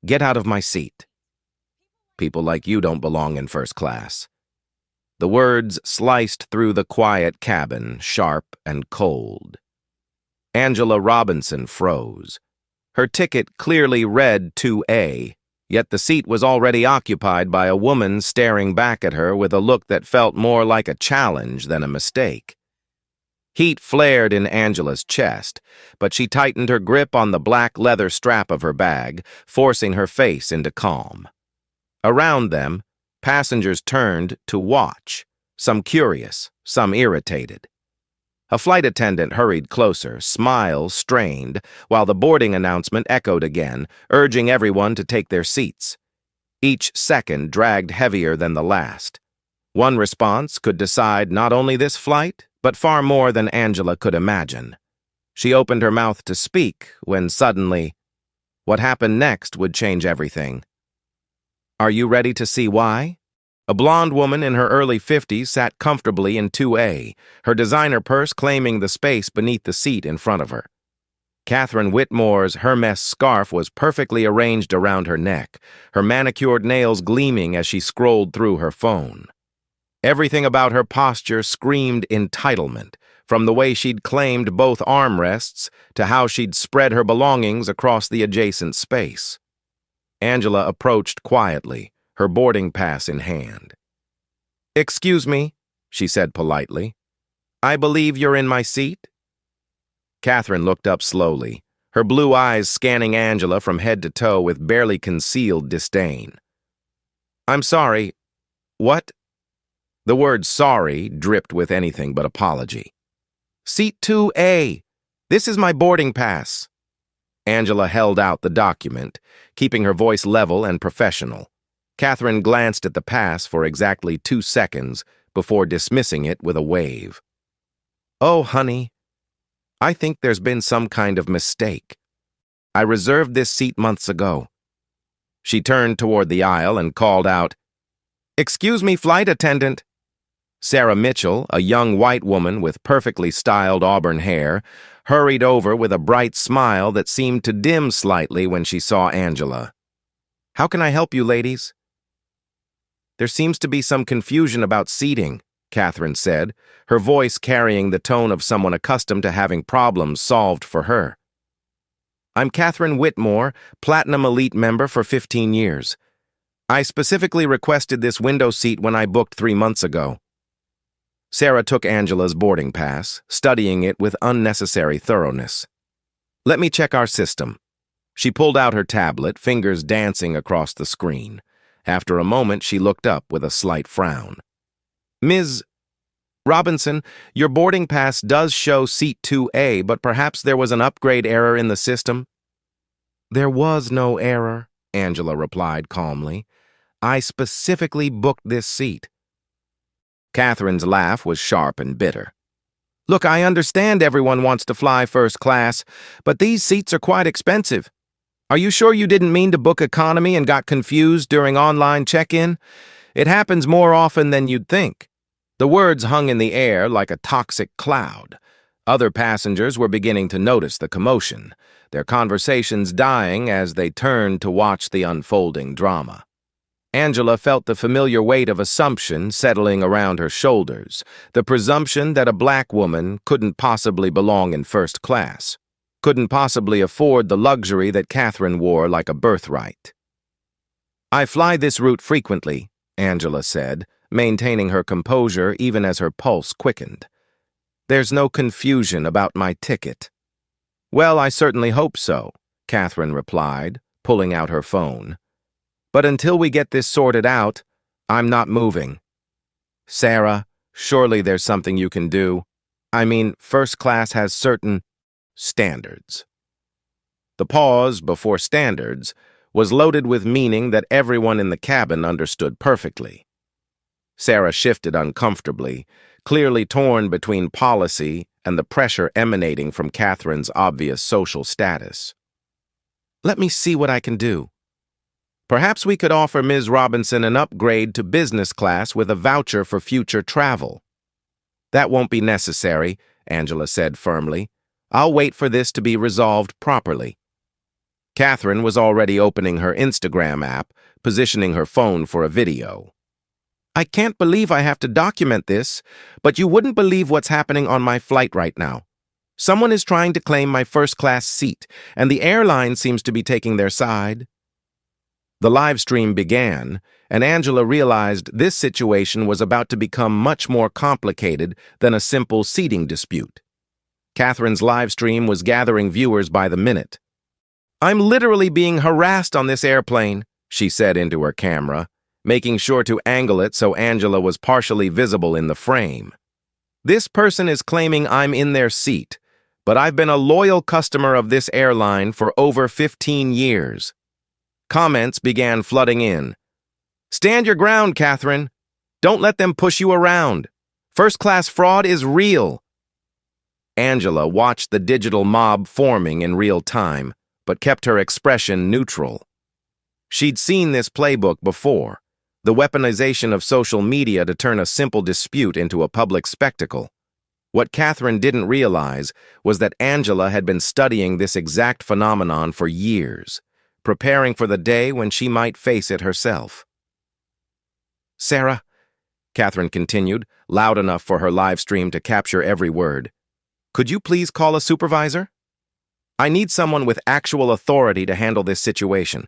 Get out of my seat. People like you don't belong in first class. The words sliced through the quiet cabin, sharp and cold. Angela Robinson froze. Her ticket clearly read 2A, yet the seat was already occupied by a woman staring back at her with a look that felt more like a challenge than a mistake. Heat flared in Angela's chest, but she tightened her grip on the black leather strap of her bag, forcing her face into calm. Around them, passengers turned to watch, some curious, some irritated. A flight attendant hurried closer, smiles strained, while the boarding announcement echoed again, urging everyone to take their seats. Each second dragged heavier than the last. One response could decide not only this flight, but far more than Angela could imagine. She opened her mouth to speak when suddenly, what happened next would change everything. Are you ready to see why? A blonde woman in her early 50s sat comfortably in 2A, her designer purse claiming the space beneath the seat in front of her. Catherine Whitmore's Hermes scarf was perfectly arranged around her neck, her manicured nails gleaming as she scrolled through her phone. Everything about her posture screamed entitlement, from the way she'd claimed both armrests to how she'd spread her belongings across the adjacent space. Angela approached quietly, her boarding pass in hand. "Excuse me," she said politely. "I believe you're in my seat?" Catherine looked up slowly, her blue eyes scanning Angela from head to toe with barely concealed disdain. "I'm sorry. What?" The word sorry dripped with anything but apology. "Seat 2A. This is my boarding pass." Angela held out the document, keeping her voice level and professional. Catherine glanced at the pass for exactly 2 seconds before dismissing it with a wave. "Oh, honey, I think there's been some kind of mistake. I reserved this seat months ago." She turned toward the aisle and called out, "Excuse me, flight attendant." Sarah Mitchell, a young white woman with perfectly styled auburn hair, hurried over with a bright smile that seemed to dim slightly when she saw Angela. "How can I help you, ladies?" "There seems to be some confusion about seating," Catherine said, her voice carrying the tone of someone accustomed to having problems solved for her. "I'm Catherine Whitmore, Platinum Elite member for 15 years. I specifically requested this window seat when I booked 3 months ago." Sarah took Angela's boarding pass, studying it with unnecessary thoroughness. "Let me check our system." She pulled out her tablet, fingers dancing across the screen. After a moment, she looked up with a slight frown. "Ms. Robinson, your boarding pass does show seat 2A, but perhaps there was an upgrade error in the system?" "There was no error," Angela replied calmly. "I specifically booked this seat." Catherine's laugh was sharp and bitter. "Look, I understand everyone wants to fly first class, but these seats are quite expensive. Are you sure you didn't mean to book economy and got confused during online check-in? It happens more often than you'd think." The words hung in the air like a toxic cloud. Other passengers were beginning to notice the commotion, their conversations dying as they turned to watch the unfolding drama. Angela felt the familiar weight of assumption settling around her shoulders, the presumption that a black woman couldn't possibly belong in first class, couldn't possibly afford the luxury that Catherine wore like a birthright. "I fly this route frequently," Angela said, maintaining her composure even as her pulse quickened. "There's no confusion about my ticket." "Well, I certainly hope so," Catherine replied, pulling out her phone. "But until we get this sorted out, I'm not moving." "Sarah, surely there's something you can do. I mean, first class has certain standards." The pause before standards was loaded with meaning that everyone in the cabin understood perfectly. Sarah shifted uncomfortably, clearly torn between policy and the pressure emanating from Catherine's obvious social status. "Let me see what I can do. Perhaps we could offer Ms. Robinson an upgrade to business class with a voucher for future travel." "That won't be necessary," Angela said firmly. "I'll wait for this to be resolved properly." Catherine was already opening her Instagram app, positioning her phone for a video. I can't believe I have to document this, but you wouldn't believe what's happening on my flight right now. Someone is trying to claim my first-class seat, and the airline seems to be taking their side. The live stream began, and Angela realized this situation was about to become much more complicated than a simple seating dispute. Catherine's live stream was gathering viewers by the minute. I'm literally being harassed on this airplane, she said into her camera, making sure to angle it so Angela was partially visible in the frame. This person is claiming I'm in their seat, but I've been a loyal customer of this airline for over 15 years. Comments began flooding in. Stand your ground, Catherine. Don't let them push you around. First-class fraud is real. Angela watched the digital mob forming in real time, but kept her expression neutral. She'd seen this playbook before, the weaponization of social media to turn a simple dispute into a public spectacle. What Catherine didn't realize was that Angela had been studying this exact phenomenon for years, preparing for the day when she might face it herself. Sarah, Catherine continued, loud enough for her live stream to capture every word, could you please call a supervisor? I need someone with actual authority to handle this situation.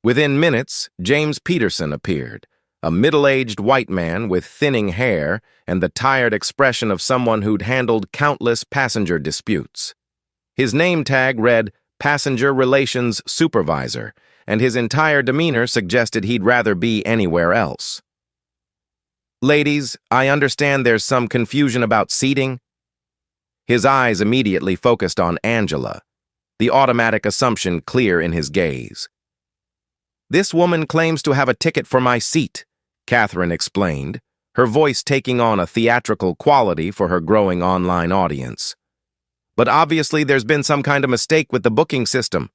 Within minutes, James Peterson appeared, a middle-aged white man with thinning hair and the tired expression of someone who'd handled countless passenger disputes. His name tag read Passenger Relations Supervisor, and his entire demeanor suggested he'd rather be anywhere else. Ladies, I understand there's some confusion about seating. His eyes immediately focused on Angela, the automatic assumption clear in his gaze. This woman claims to have a ticket for my seat, Catherine explained, her voice taking on a theatrical quality for her growing online audience. But obviously there's been some kind of mistake with the booking system.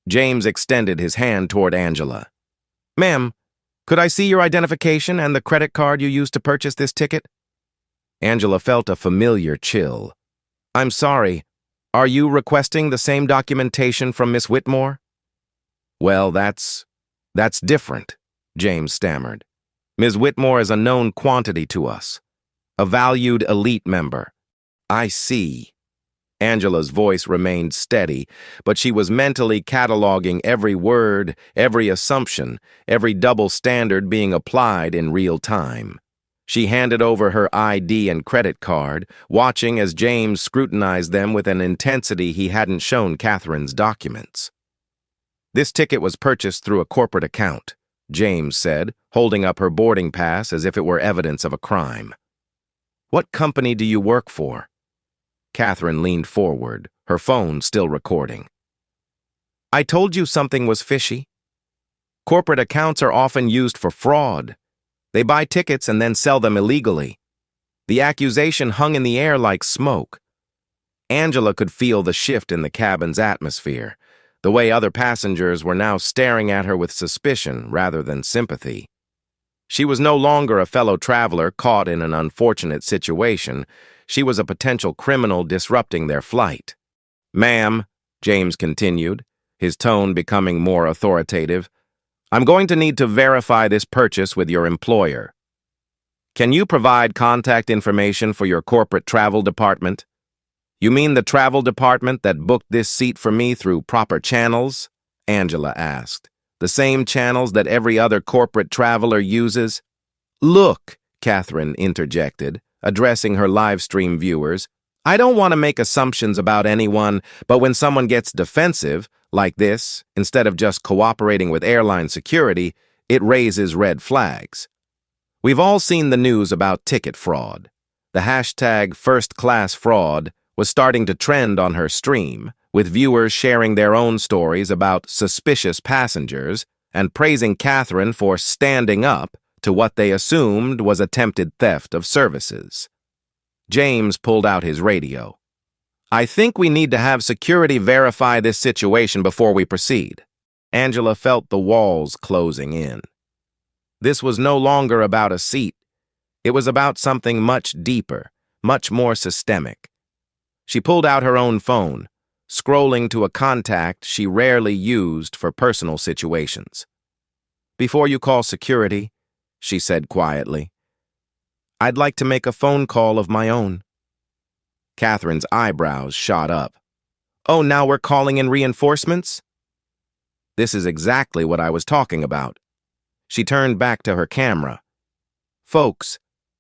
James extended his hand toward Angela. Ma'am, could I see your identification and the credit card you used to purchase this ticket? Angela felt a familiar chill. I'm sorry, are you requesting the same documentation from Miss Whitmore? Well, that's different, James stammered. Ms. Whitmore is a known quantity to us, a valued elite member. I see. Angela's voice remained steady, but she was mentally cataloging every word, every assumption, every double standard being applied in real time. She handed over her ID and credit card, watching as James scrutinized them with an intensity he hadn't shown Catherine's documents. This ticket was purchased through a corporate account, James said, holding up her boarding pass as if it were evidence of a crime. What company do you work for? Catherine leaned forward, her phone still recording. I told you something was fishy. Corporate accounts are often used for fraud. They buy tickets and then sell them illegally. The accusation hung in the air like smoke. Angela could feel the shift in the cabin's atmosphere, the way other passengers were now staring at her with suspicion rather than sympathy. She was no longer a fellow traveler caught in an unfortunate situation. She was a potential criminal disrupting their flight. Ma'am, James continued, his tone becoming more authoritative, I'm going to need to verify this purchase with your employer. Can you provide contact information for your corporate travel department? You mean the travel department that booked this seat for me through proper channels? Angela asked. The same channels that every other corporate traveler uses? Look, Catherine interjected, addressing her live stream viewers, I don't want to make assumptions about anyone, but when someone gets defensive, like this, instead of just cooperating with airline security, it raises red flags. We've all seen the news about ticket fraud. The hashtag #firstclassfraud was starting to trend on her stream, with viewers sharing their own stories about suspicious passengers and praising Catherine for standing up to what they assumed was attempted theft of services. James pulled out his radio. I think we need to have security verify this situation before we proceed. Angela felt the walls closing in. This was no longer about a seat. It was about something much deeper, much more systemic. She pulled out her own phone, scrolling to a contact she rarely used for personal situations. "Before you call security," she said quietly, "I'd like to make a phone call of my own." Catherine's eyebrows shot up. "Oh, now we're calling in reinforcements?" "This is exactly what I was talking about." She turned back to her camera. "Folks,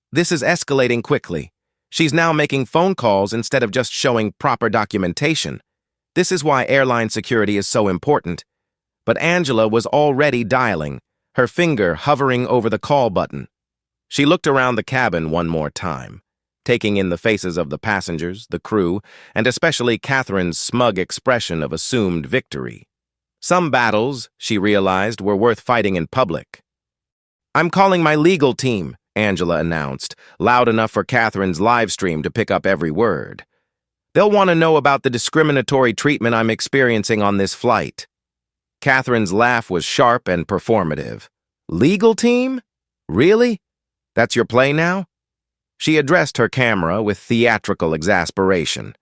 this is escalating quickly. She's now making phone calls instead of just showing proper documentation. This is why airline security is so important." But Angela was already dialing, her finger hovering over the call button. She looked around the cabin one more time, taking in the faces of the passengers, the crew, and especially Catherine's smug expression of assumed victory. Some battles, she realized, were worth fighting in public. "I'm calling my legal team," Angela announced, loud enough for Catherine's live stream to pick up every word. "They'll want to know about the discriminatory treatment I'm experiencing on this flight." Catherine's laugh was sharp and performative. "Legal team? Really? That's your play now?" She addressed her camera with theatrical exasperation.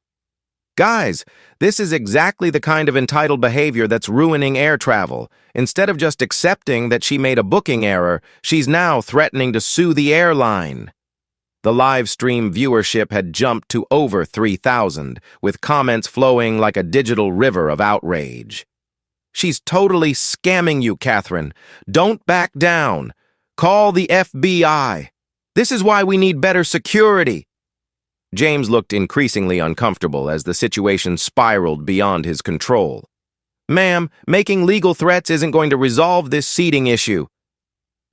"Guys, this is exactly the kind of entitled behavior that's ruining air travel. Instead of just accepting that she made a booking error, she's now threatening to sue the airline." The live stream viewership had jumped to over 3,000, with comments flowing like a digital river of outrage. "She's totally scamming you, Catherine. Don't back down. Call the FBI. This is why we need better security." James looked increasingly uncomfortable as the situation spiraled beyond his control. "Ma'am, making legal threats isn't going to resolve this seating issue."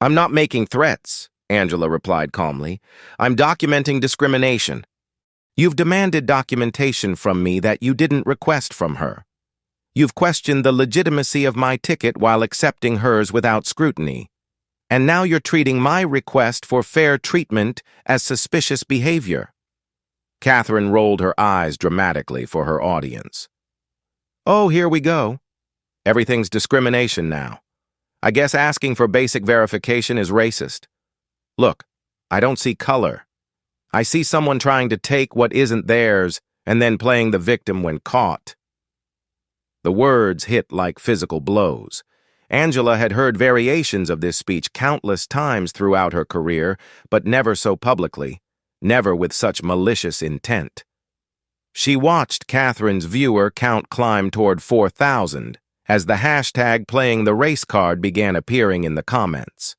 "I'm not making threats," Angela replied calmly. "I'm documenting discrimination. You've demanded documentation from me that you didn't request from her. You've questioned the legitimacy of my ticket while accepting hers without scrutiny. And now you're treating my request for fair treatment as suspicious behavior." Catherine rolled her eyes dramatically for her audience. "Oh, here we go. Everything's discrimination now. I guess asking for basic verification is racist. Look, I don't see color. I see someone trying to take what isn't theirs and then playing the victim when caught." The words hit like physical blows. Angela had heard variations of this speech countless times throughout her career, but never so publicly. Never with such malicious intent. She watched Catherine's viewer count climb toward 4,000 as the hashtag playing the race card began appearing in the comments.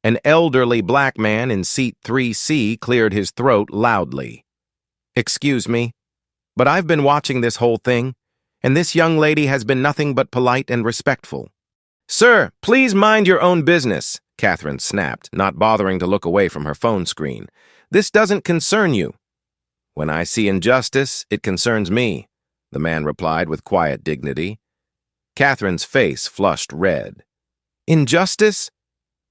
An elderly black man in seat 3C cleared his throat loudly. "Excuse me, but I've been watching this whole thing, and this young lady has been nothing but polite and respectful." "Sir, please mind your own business," Catherine snapped, not bothering to look away from her phone screen. "This doesn't concern you." "When I see injustice, it concerns me," the man replied with quiet dignity. Catherine's face flushed red. "Injustice?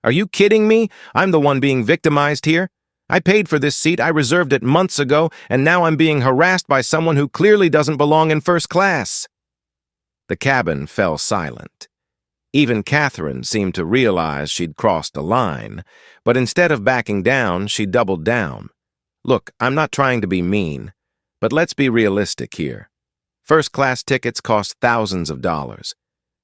Are you kidding me? I'm the one being victimized here. I paid for this seat, I reserved it months ago, and now I'm being harassed by someone who clearly doesn't belong in first class." The cabin fell silent. Even Catherine seemed to realize she'd crossed a line, but instead of backing down, she doubled down. "Look, I'm not trying to be mean, but let's be realistic here. First-class tickets cost thousands of dollars.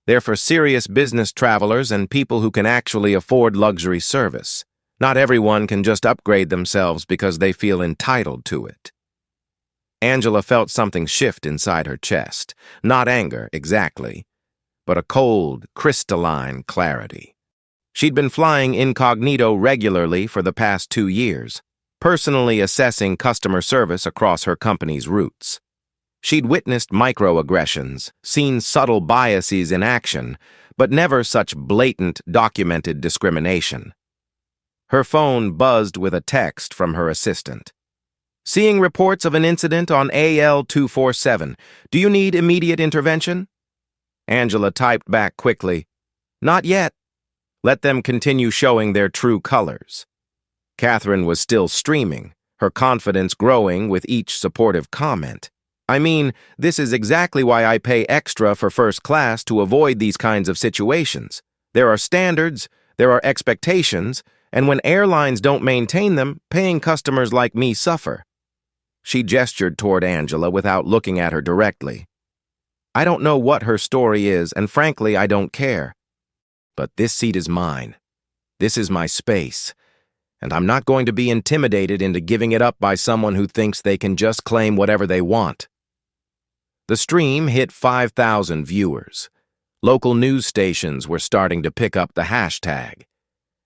They're for serious business travelers and people who can actually afford luxury service. Not everyone can just upgrade themselves because they feel entitled to it." Angela felt something shift inside her chest. Not anger, exactly, but a cold, crystalline clarity. She'd been flying incognito regularly for the past 2 years, personally assessing customer service across her company's routes. She'd witnessed microaggressions, seen subtle biases in action, but never such blatant, documented discrimination. Her phone buzzed with a text from her assistant. "Seeing reports of an incident on AL-247. Do you need immediate intervention?" Angela typed back quickly, "Not yet. Let them continue showing their true colors." Catherine was still streaming, her confidence growing with each supportive comment. "I mean, this is exactly why I pay extra for first class to avoid these kinds of situations. There are standards, there are expectations, and when airlines don't maintain them, paying customers like me suffer." She gestured toward Angela without looking at her directly. I don't know what her story is, and frankly, I don't care. But this seat is mine. This is my space, and I'm not going to be intimidated into giving it up by someone who thinks they can just claim whatever they want. The stream hit 5,000 viewers. Local news stations were starting to pick up the hashtag,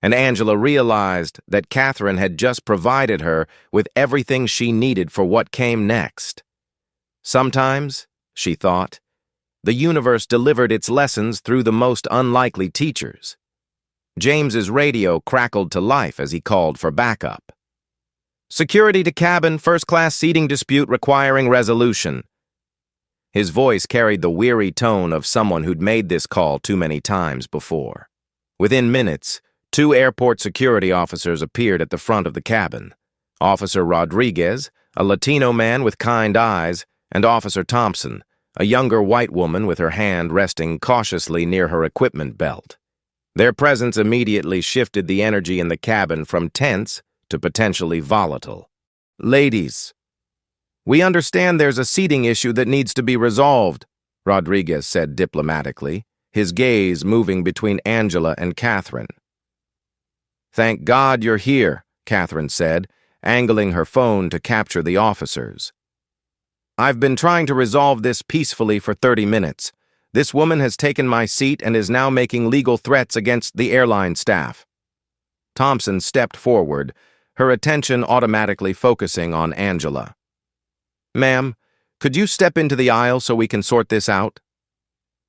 and Angela realized that Catherine had just provided her with everything she needed for what came next. Sometimes, she thought, the universe delivered its lessons through the most unlikely teachers. James's radio crackled to life as he called for backup. "Security to cabin, first-class seating dispute requiring resolution." His voice carried the weary tone of someone who'd made this call too many times before. Within minutes, 2 airport security officers appeared at the front of the cabin. Officer Rodriguez, a Latino man with kind eyes, and Officer Thompson, a younger white woman with her hand resting cautiously near her equipment belt. Their presence immediately shifted the energy in the cabin from tense to potentially volatile. "Ladies, we understand there's a seating issue that needs to be resolved," Rodriguez said diplomatically, his gaze moving between Angela and Catherine. "Thank God you're here," Catherine said, angling her phone to capture the officers. "I've been trying to resolve this peacefully for 30 minutes. This woman has taken my seat and is now making legal threats against the airline staff." Thompson stepped forward, her attention automatically focusing on Angela. "Ma'am, could you step into the aisle so we can sort this out?"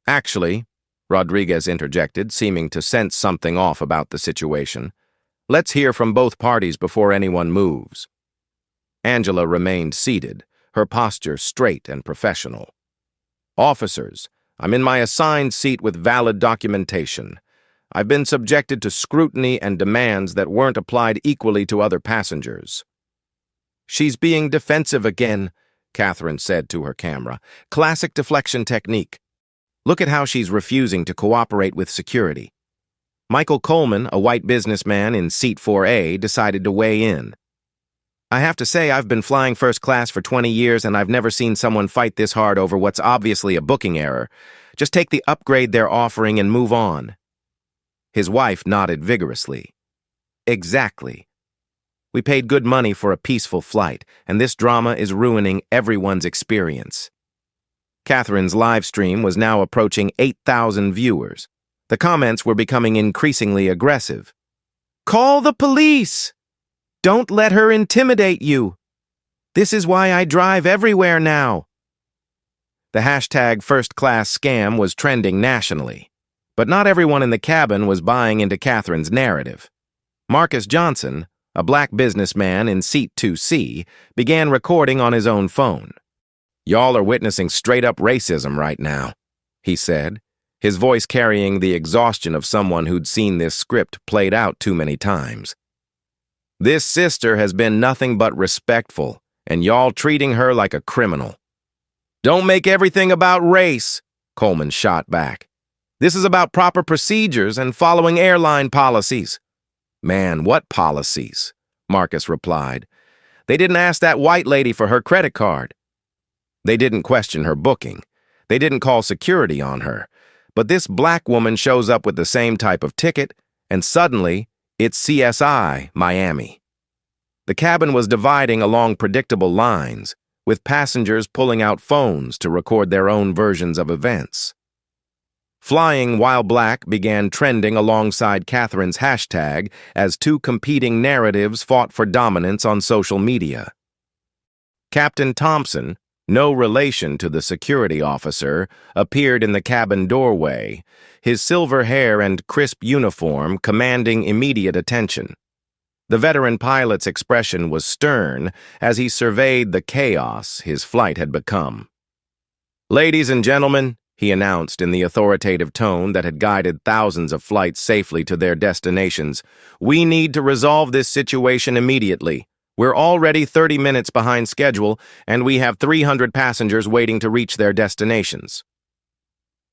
"Actually," Rodriguez interjected, seeming to sense something off about the situation, "let's hear from both parties before anyone moves." Angela remained seated, her posture straight and professional. "Officers, I'm in my assigned seat with valid documentation. I've been subjected to scrutiny and demands that weren't applied equally to other passengers." "She's being defensive again," Catherine said to her camera. "Classic deflection technique. Look at how she's refusing to cooperate with security." Michael Coleman, a white businessman in seat 4A, decided to weigh in. "I have to say I've been flying first class for 20 years and I've never seen someone fight this hard over what's obviously a booking error. Just take the upgrade they're offering and move on." His wife nodded vigorously. "Exactly. We paid good money for a peaceful flight, and this drama is ruining everyone's experience." Catherine's live stream was now approaching 8,000 viewers. The comments were becoming increasingly aggressive. "Call the police! Don't let her intimidate you! This is why I drive everywhere now!" The hashtag first-class scam was trending nationally, but not everyone in the cabin was buying into Catherine's narrative. Marcus Johnson, a black businessman in seat 2C, began recording on his own phone. "Y'all are witnessing straight-up racism right now," he said, his voice carrying the exhaustion of someone who'd seen this script played out too many times. "This sister has been nothing but respectful, and y'all treating her like a criminal." "Don't make everything about race," Coleman shot back. "This is about proper procedures and following airline policies." "Man, what policies?" Marcus replied. "They didn't ask that white lady for her credit card. They didn't question her booking. They didn't call security on her. But this black woman shows up with the same type of ticket, and suddenly, it's CSI Miami." The cabin was dividing along predictable lines, with passengers pulling out phones to record their own versions of events. Flying While Black began trending alongside Catherine's hashtag as 2 competing narratives fought for dominance on social media. Captain Thompson, no relation to the security officer, appeared in the cabin doorway, his silver hair and crisp uniform commanding immediate attention. The veteran pilot's expression was stern as he surveyed the chaos his flight had become. "Ladies and gentlemen," he announced in the authoritative tone that had guided thousands of flights safely to their destinations, "we need to resolve this situation immediately. We're already 30 minutes behind schedule, and we have 300 passengers waiting to reach their destinations."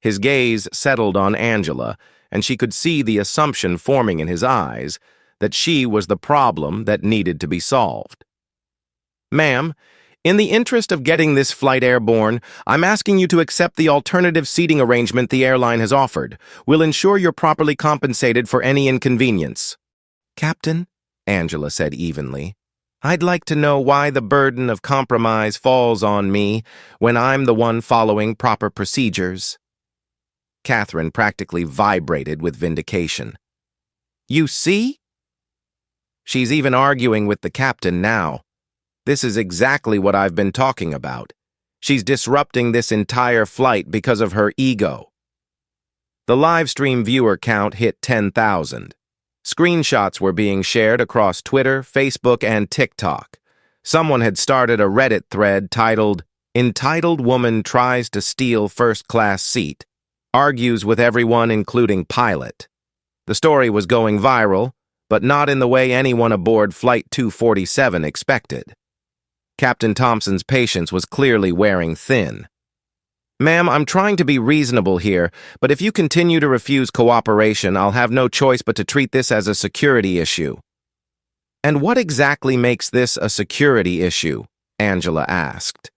His gaze settled on Angela, and she could see the assumption forming in his eyes that she was the problem that needed to be solved. "Ma'am, In the interest of getting this flight airborne, I'm asking you to accept the alternative seating arrangement the airline has offered. We'll ensure you're properly compensated for any inconvenience. Captain, Angela said evenly, I'd like to know why the burden of compromise falls on me when I'm the one following proper procedures. Catherine practically vibrated with vindication. You see? She's even arguing with the captain now. This is exactly what I've been talking about. She's disrupting this entire flight because of her ego. The live stream viewer count hit 10,000. Screenshots were being shared across Twitter, Facebook, and TikTok. Someone had started a Reddit thread titled, "Entitled Woman Tries to Steal First-Class Seat, Argues with Everyone including Pilot." The story was going viral, but not in the way anyone aboard Flight 247 expected. Captain Thompson's patience was clearly wearing thin. Ma'am, I'm trying to be reasonable here, but if you continue to refuse cooperation, I'll have no choice but to treat this as a security issue. And what exactly makes this a security issue? Angela asked.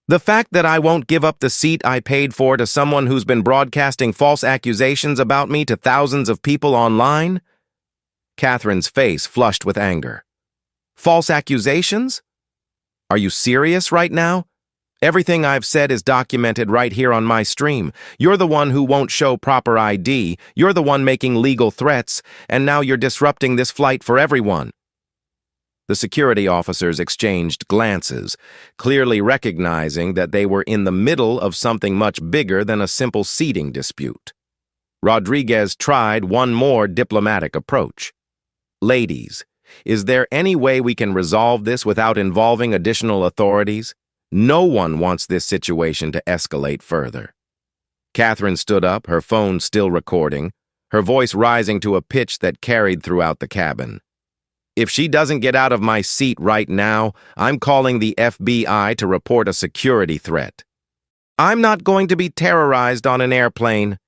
The fact that I won't give up the seat I paid for to someone who's been broadcasting false accusations about me to thousands of people online? Catherine's face flushed with anger. False accusations? Are you serious right now? Everything I've said is documented right here on my stream. You're the one who won't show proper ID, you're the one making legal threats, and now you're disrupting this flight for everyone. The security officers exchanged glances, clearly recognizing that they were in the middle of something much bigger than a simple seating dispute. Rodriguez tried one more diplomatic approach. Ladies, is there any way we can resolve this without involving additional authorities? No one wants this situation to escalate further. Catherine stood up, her phone still recording, her voice rising to a pitch that carried throughout the cabin. If she doesn't get out of my seat right now, I'm calling the FBI to report a security threat. I'm not going to be terrorized on an airplane.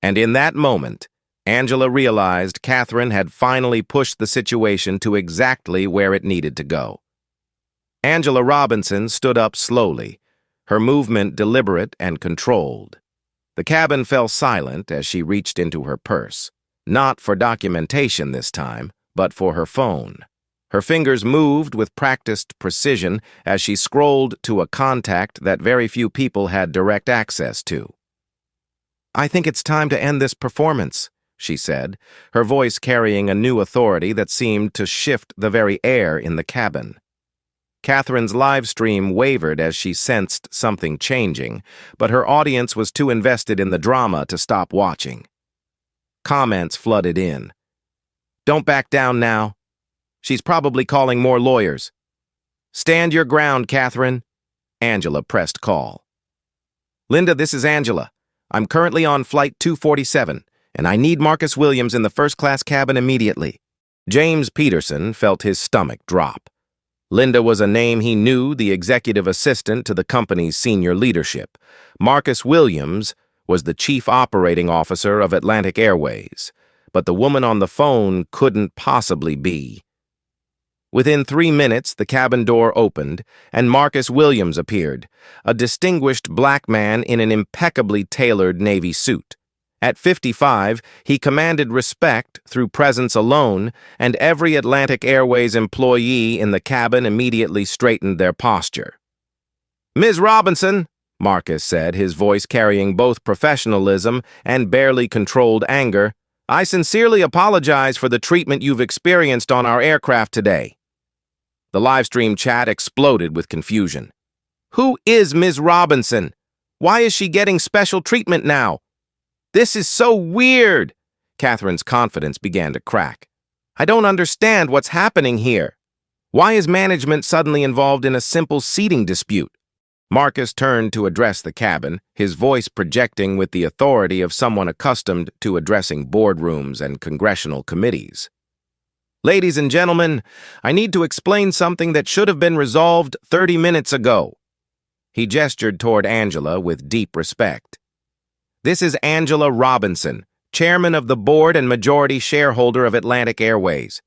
And in that moment, Angela realized Catherine had finally pushed the situation to exactly where it needed to go. Angela Robinson stood up slowly, her movement deliberate and controlled. The cabin fell silent as she reached into her purse, not for documentation this time, but for her phone. Her fingers moved with practiced precision as she scrolled to a contact that very few people had direct access to. I think it's time to end this performance, she said, her voice carrying a new authority that seemed to shift the very air in the cabin. Catherine's live stream wavered as she sensed something changing, but her audience was too invested in the drama to stop watching. Comments flooded in. Don't back down now. She's probably calling more lawyers. Stand your ground, Catherine. Angela pressed call. Linda, this is Angela. I'm currently on Flight 247, and I need Marcus Williams in the first-class cabin immediately. James Peterson felt his stomach drop. Linda was a name he knew, the executive assistant to the company's senior leadership. Marcus Williams was the chief operating officer of Atlantic Airways, but the woman on the phone couldn't possibly be. Within 3 minutes, the cabin door opened, and Marcus Williams appeared, a distinguished black man in an impeccably tailored Navy suit. At 55, he commanded respect through presence alone, and every Atlantic Airways employee in the cabin immediately straightened their posture. Ms. Robinson, Marcus said, his voice carrying both professionalism and barely controlled anger, I sincerely apologize for the treatment you've experienced on our aircraft today. The livestream chat exploded with confusion. Who is Ms. Robinson? Why is she getting special treatment now? This is so weird. Catherine's confidence began to crack. I don't understand what's happening here. Why is management suddenly involved in a simple seating dispute? Marcus turned to address the cabin, his voice projecting with the authority of someone accustomed to addressing boardrooms and congressional committees. Ladies and gentlemen, I need to explain something that should have been resolved 30 minutes ago. He gestured toward Angela with deep respect. This is Angela Robinson, chairman of the board and majority shareholder of Atlantic Airways.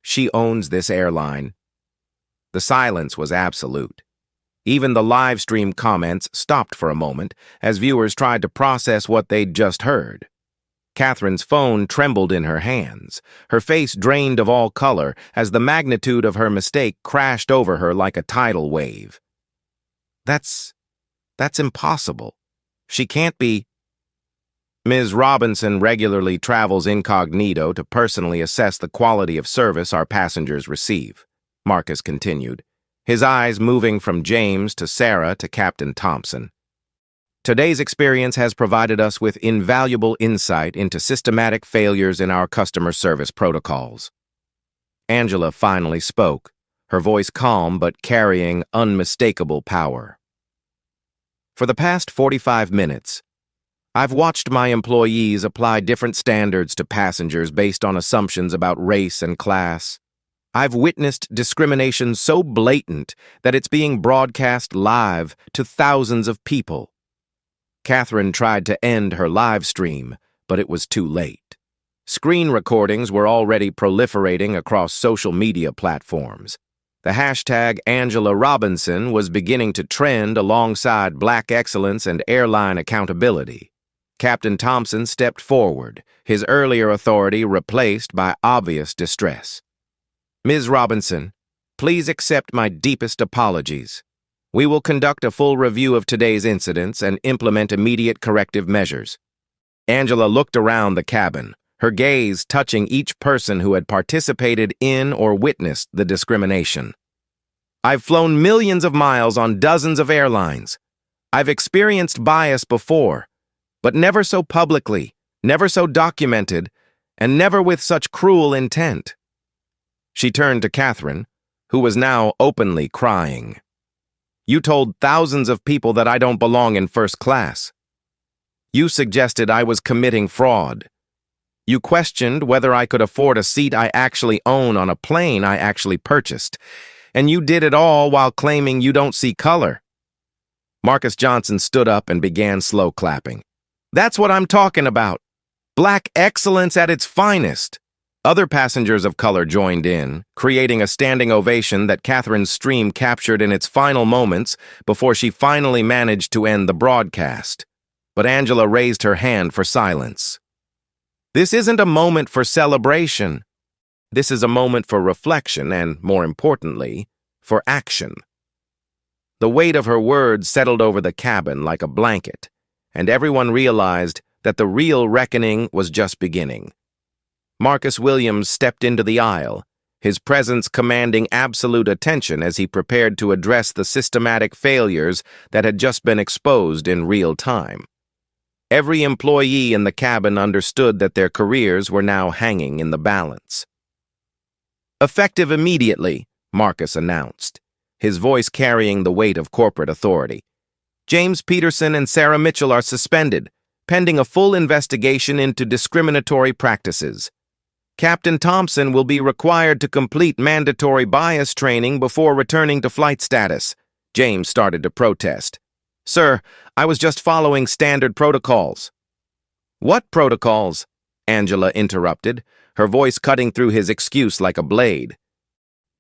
She owns this airline. The silence was absolute. Even the live stream comments stopped for a moment as viewers tried to process what they'd just heard. Catherine's phone trembled in her hands. Her face drained of all color as the magnitude of her mistake crashed over her like a tidal wave. That's impossible. She can't be. Ms. Robinson regularly travels incognito to personally assess the quality of service our passengers receive, Marcus continued, his eyes moving from James to Sarah to Captain Thompson. Today's experience has provided us with invaluable insight into systematic failures in our customer service protocols. Angela finally spoke, her voice calm but carrying unmistakable power. For the past 45 minutes, I've watched my employees apply different standards to passengers based on assumptions about race and class. I've witnessed discrimination so blatant that it's being broadcast live to thousands of people. Catherine tried to end her live stream, but it was too late. Screen recordings were already proliferating across social media platforms. The hashtag Angela Robinson was beginning to trend alongside Black excellence and airline accountability. Captain Thompson stepped forward, his earlier authority replaced by obvious distress. Ms. Robinson, please accept my deepest apologies. We will conduct a full review of today's incidents and implement immediate corrective measures. Angela looked around the cabin, her gaze touching each person who had participated in or witnessed the discrimination. I've flown millions of miles on dozens of airlines. I've experienced bias before, but never so publicly, never so documented, and never with such cruel intent. She turned to Catherine, who was now openly crying. You told thousands of people that I don't belong in first class. You suggested I was committing fraud. You questioned whether I could afford a seat I actually own on a plane I actually purchased. And you did it all while claiming you don't see color. Marcus Johnson stood up and began slow clapping. That's what I'm talking about. Black excellence at its finest. Other passengers of color joined in, creating a standing ovation that Catherine's stream captured in its final moments before she finally managed to end the broadcast. But Angela raised her hand for silence. This isn't a moment for celebration. This is a moment for reflection and, more importantly, for action. The weight of her words settled over the cabin like a blanket, and everyone realized that the real reckoning was just beginning. Marcus Williams stepped into the aisle, his presence commanding absolute attention as he prepared to address the systematic failures that had just been exposed in real time. Every employee in the cabin understood that their careers were now hanging in the balance. Effective immediately, Marcus announced, his voice carrying the weight of corporate authority. James Peterson and Sarah Mitchell are suspended, pending a full investigation into discriminatory practices. Captain Thompson will be required to complete mandatory bias training before returning to flight status. James started to protest. Sir, I was just following standard protocols. What protocols? Angela interrupted, her voice cutting through his excuse like a blade.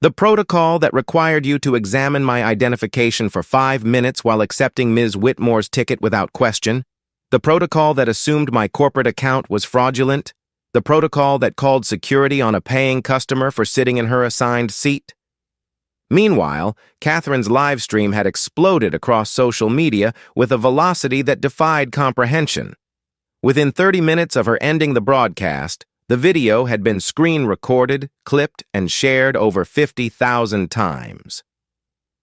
The protocol that required you to examine my identification for 5 minutes while accepting Ms. Whitmore's ticket without question. The protocol that assumed my corporate account was fraudulent. The protocol that called security on a paying customer for sitting in her assigned seat. Meanwhile, Catherine's live stream had exploded across social media with a velocity that defied comprehension. Within 30 minutes of her ending the broadcast, the video had been screen recorded, clipped, and shared over 50,000 times.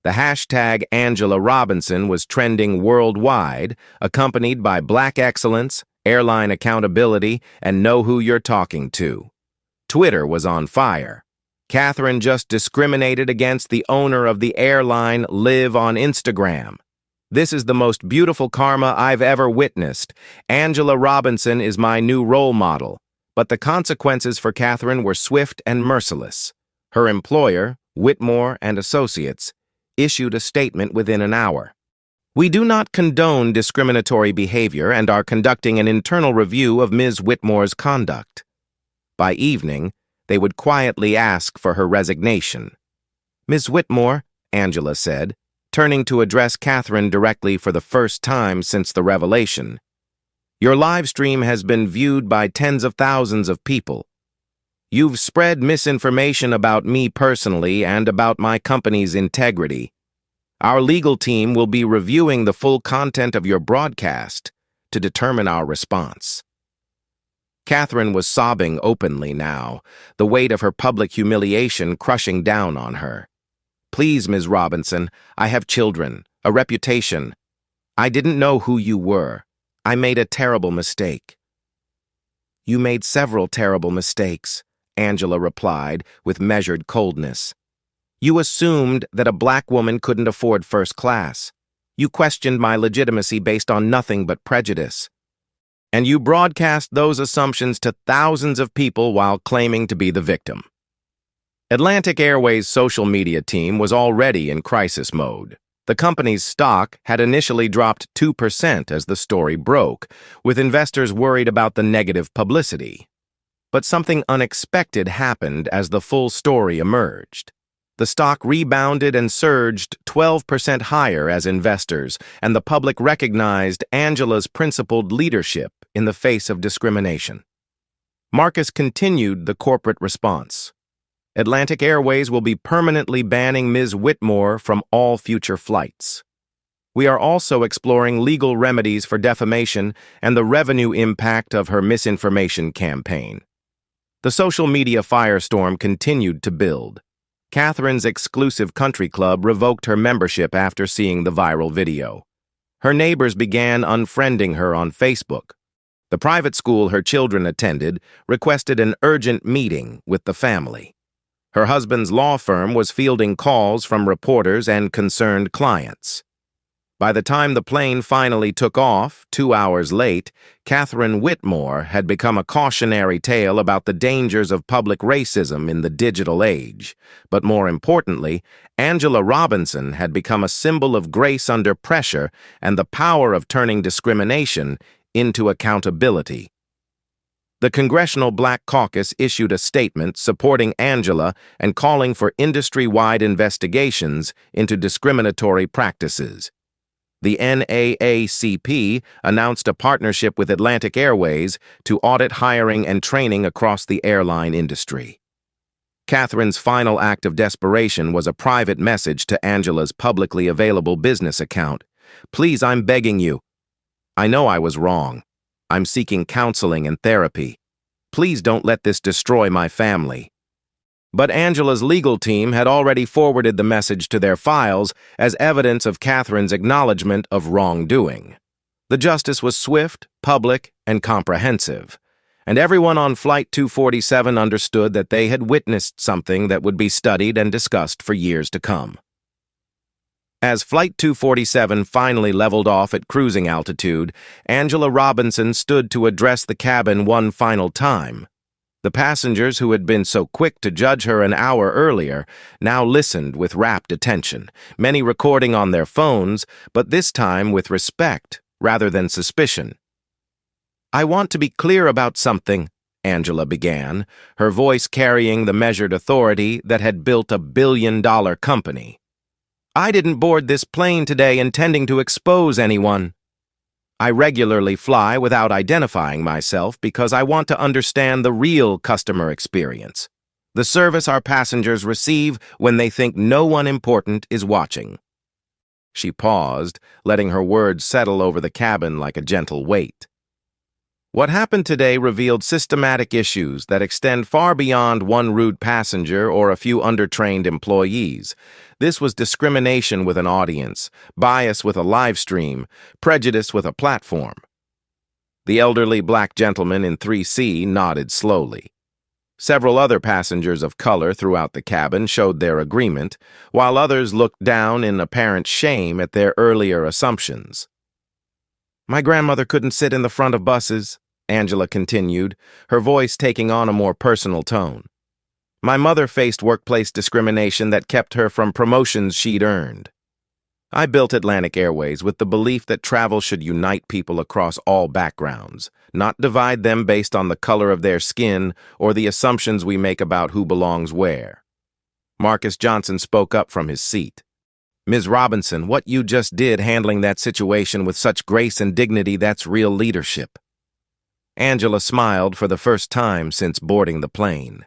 The hashtag Angela Robinson was trending worldwide, accompanied by Black excellence, airline accountability, and know who you're talking to. Twitter was on fire. Catherine just discriminated against the owner of the airline Live on Instagram. This is the most beautiful karma I've ever witnessed. Angela Robinson is my new role model. But the consequences for Catherine were swift and merciless. Her employer, Whitmore and Associates, issued a statement within an hour. We do not condone discriminatory behavior and are conducting an internal review of Ms. Whitmore's conduct. By evening, they would quietly ask for her resignation. Ms. Whitmore, Angela said, turning to address Catherine directly for the first time since the revelation. Your live stream has been viewed by tens of thousands of people. You've spread misinformation about me personally and about my company's integrity. Our legal team will be reviewing the full content of your broadcast to determine our response. Catherine was sobbing openly now, the weight of her public humiliation crushing down on her. Please, Ms. Robinson, I have children, a reputation. I didn't know who you were. I made a terrible mistake. You made several terrible mistakes, Angela replied with measured coldness. You assumed that a black woman couldn't afford first class. You questioned my legitimacy based on nothing but prejudice. And you broadcast those assumptions to thousands of people while claiming to be the victim. Atlantic Airways' social media team was already in crisis mode. The company's stock had initially dropped 2% as the story broke, with investors worried about the negative publicity. But something unexpected happened as the full story emerged. The stock rebounded and surged 12% higher as investors, and the public recognized Angela's principled leadership in the face of discrimination. Marcus continued the corporate response. Atlantic Airways will be permanently banning Ms. Whitmore from all future flights. We are also exploring legal remedies for defamation and the revenue impact of her misinformation campaign. The social media firestorm continued to build. Catherine's exclusive country club revoked her membership after seeing the viral video. Her neighbors began unfriending her on Facebook. The private school her children attended requested an urgent meeting with the family. Her husband's law firm was fielding calls from reporters and concerned clients. By the time the plane finally took off, 2 hours late, Catherine Whitmore had become a cautionary tale about the dangers of public racism in the digital age. But more importantly, Angela Robinson had become a symbol of grace under pressure and the power of turning discrimination into accountability. The Congressional Black Caucus issued a statement supporting Angela and calling for industry-wide investigations into discriminatory practices. The NAACP announced a partnership with Atlantic Airways to audit hiring and training across the airline industry. Catherine's final act of desperation was a private message to Angela's publicly available business account. Please, I'm begging you. I know I was wrong. I'm seeking counseling and therapy. Please don't let this destroy my family. But Angela's legal team had already forwarded the message to their files as evidence of Catherine's acknowledgement of wrongdoing. The justice was swift, public, and comprehensive, and everyone on Flight 247 understood that they had witnessed something that would be studied and discussed for years to come. As Flight 247 finally leveled off at cruising altitude, Angela Robinson stood to address the cabin one final time. The passengers who had been so quick to judge her an hour earlier now listened with rapt attention, many recording on their phones, but this time with respect rather than suspicion. I want to be clear about something, Angela began, her voice carrying the measured authority that had built a billion-dollar company. I didn't board this plane today intending to expose anyone. I regularly fly without identifying myself because I want to understand the real customer experience, the service our passengers receive when they think no one important is watching. She paused, letting her words settle over the cabin like a gentle weight. What happened today revealed systematic issues that extend far beyond one rude passenger or a few undertrained employees. This was discrimination with an audience, bias with a live stream, prejudice with a platform. The elderly black gentleman in 3C nodded slowly. Several other passengers of color throughout the cabin showed their agreement, while others looked down in apparent shame at their earlier assumptions. My grandmother couldn't sit in the front of buses, Angela continued, her voice taking on a more personal tone. My mother faced workplace discrimination that kept her from promotions she'd earned. I built Atlantic Airways with the belief that travel should unite people across all backgrounds, not divide them based on the color of their skin or the assumptions we make about who belongs where. Marcus Johnson spoke up from his seat. Ms. Robinson, what you just did handling that situation with such grace and dignity, that's real leadership. Angela smiled for the first time since boarding the plane.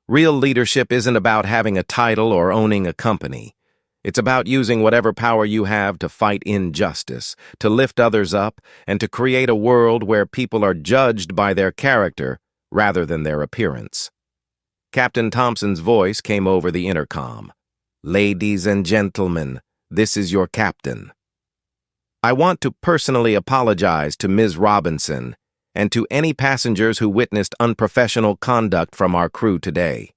Real leadership isn't about having a title or owning a company. It's about using whatever power you have to fight injustice, to lift others up, and to create a world where people are judged by their character rather than their appearance. Captain Thompson's voice came over the intercom. Ladies and gentlemen, this is your captain. I want to personally apologize to Ms. Robinson and to any passengers who witnessed unprofessional conduct from our crew today.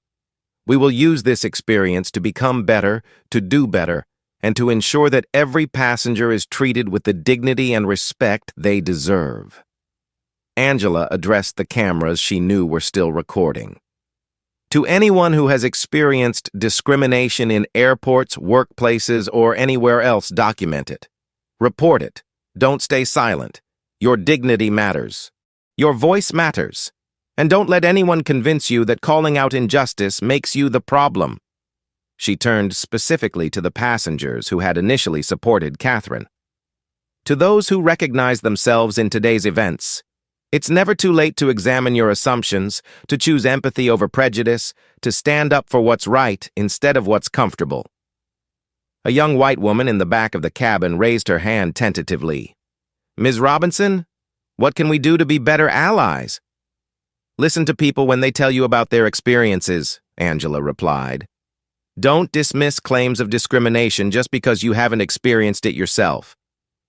We will use this experience to become better, to do better, and to ensure that every passenger is treated with the dignity and respect they deserve. Angela addressed the cameras she knew were still recording. To anyone who has experienced discrimination in airports, workplaces, or anywhere else, document it. Report it. Don't stay silent. Your dignity matters. Your voice matters. And don't let anyone convince you that calling out injustice makes you the problem. She turned specifically to the passengers who had initially supported Catherine. To those who recognize themselves in today's events, it's never too late to examine your assumptions, to choose empathy over prejudice, to stand up for what's right instead of what's comfortable. A young white woman in the back of the cabin raised her hand tentatively. Ms. Robinson, what can we do to be better allies? Listen to people when they tell you about their experiences, Angela replied. Don't dismiss claims of discrimination just because you haven't experienced it yourself.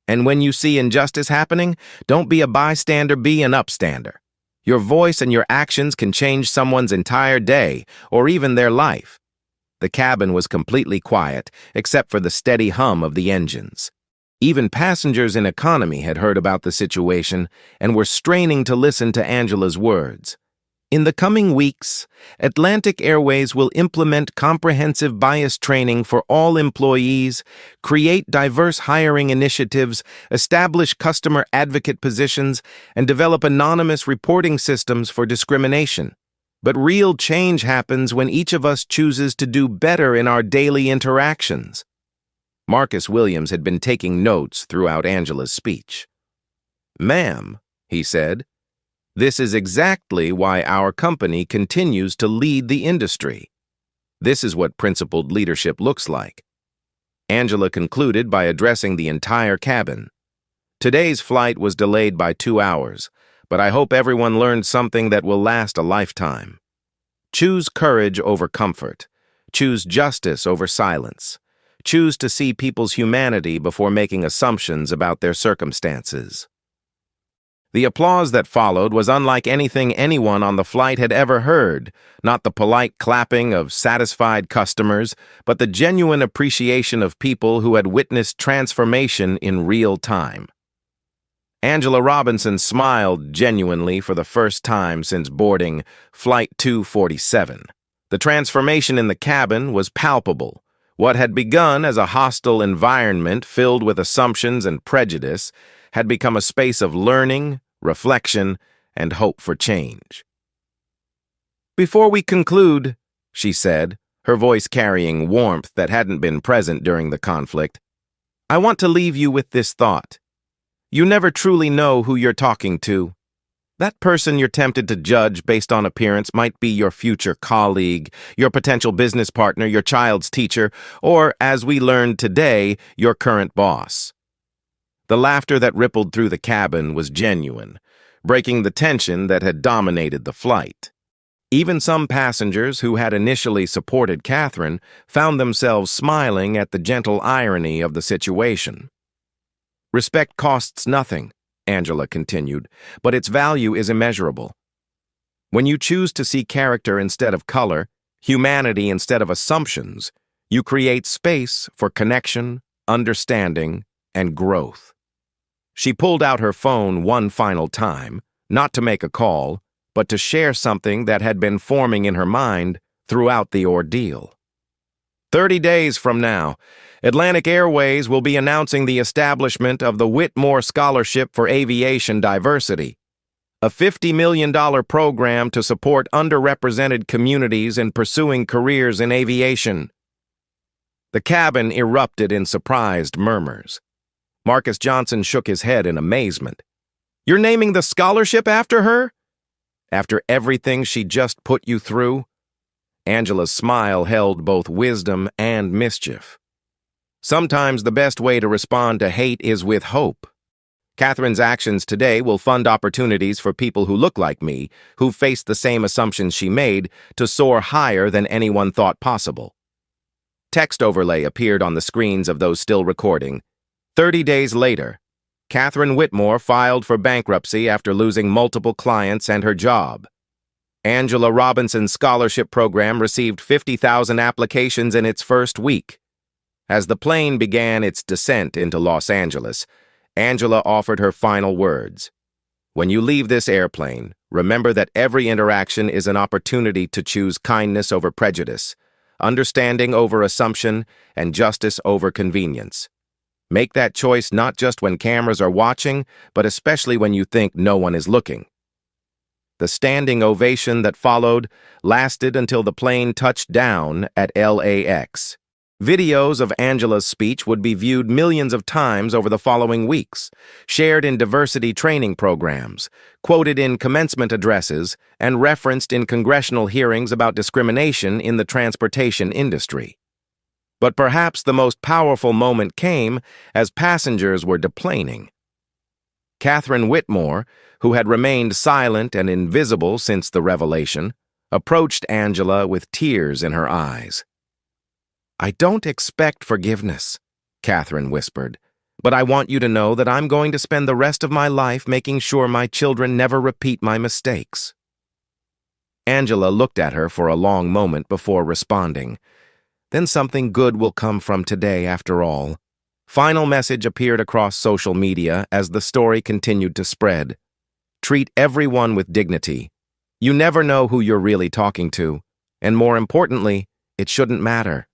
And when you see injustice happening, don't be a bystander, be an upstander. Your voice and your actions can change someone's entire day or even their life. The cabin was completely quiet, except for the steady hum of the engines. Even passengers in economy had heard about the situation and were straining to listen to Angela's words. In the coming weeks, Atlantic Airways will implement comprehensive bias training for all employees, create diverse hiring initiatives, establish customer advocate positions, and develop anonymous reporting systems for discrimination. But real change happens when each of us chooses to do better in our daily interactions. Marcus Williams had been taking notes throughout Angela's speech. Ma'am, he said, this is exactly why our company continues to lead the industry. This is what principled leadership looks like. Angela concluded by addressing the entire cabin. Today's flight was delayed by 2 hours, but I hope everyone learned something that will last a lifetime. Choose courage over comfort. Choose justice over silence. Choose to see people's humanity before making assumptions about their circumstances. The applause that followed was unlike anything anyone on the flight had ever heard, not the polite clapping of satisfied customers, but the genuine appreciation of people who had witnessed transformation in real time. Angela Robinson smiled genuinely for the first time since boarding Flight 247. The transformation in the cabin was palpable. What had begun as a hostile environment filled with assumptions and prejudice had become a space of learning, reflection, and hope for change. Before we conclude, she said, her voice carrying warmth that hadn't been present during the conflict, I want to leave you with this thought. You never truly know who you're talking to. That person you're tempted to judge based on appearance might be your future colleague, your potential business partner, your child's teacher, or, as we learned today, your current boss. The laughter that rippled through the cabin was genuine, breaking the tension that had dominated the flight. Even some passengers who had initially supported Catherine found themselves smiling at the gentle irony of the situation. Respect costs nothing, Angela continued, but its value is immeasurable. When you choose to see character instead of color, humanity instead of assumptions, you create space for connection, understanding, and growth. She pulled out her phone one final time, not to make a call, but to share something that had been forming in her mind throughout the ordeal. 30 days from now, Atlantic Airways will be announcing the establishment of the Whitmore Scholarship for Aviation Diversity, a $50 million program to support underrepresented communities in pursuing careers in aviation. The cabin erupted in surprised murmurs. Marcus Johnson shook his head in amazement. "You're naming the scholarship after her? After everything she just put you through?" Angela's smile held both wisdom and mischief. "Sometimes the best way to respond to hate is with hope. Catherine's actions today will fund opportunities for people who look like me, who faced the same assumptions she made, to soar higher than anyone thought possible." Text overlay appeared on the screens of those still recording. 30 days later, Catherine Whitmore filed for bankruptcy after losing multiple clients and her job. Angela Robinson's scholarship program received 50,000 applications in its first week. As the plane began its descent into Los Angeles, Angela offered her final words. "When you leave this airplane, remember that every interaction is an opportunity to choose kindness over prejudice, understanding over assumption, and justice over convenience. Make that choice not just when cameras are watching, but especially when you think no one is looking." The standing ovation that followed lasted until the plane touched down at LAX. Videos of Angela's speech would be viewed millions of times over the following weeks, shared in diversity training programs, quoted in commencement addresses, and referenced in congressional hearings about discrimination in the transportation industry. But perhaps the most powerful moment came as passengers were deplaning. Catherine Whitmore, who had remained silent and invisible since the revelation, approached Angela with tears in her eyes. "I don't expect forgiveness," Catherine whispered, "but I want you to know that I'm going to spend the rest of my life making sure my children never repeat my mistakes." Angela looked at her for a long moment before responding. "Then something good will come from today after all." Final message appeared across social media as the story continued to spread. Treat everyone with dignity. You never know who you're really talking to, and more importantly, it shouldn't matter.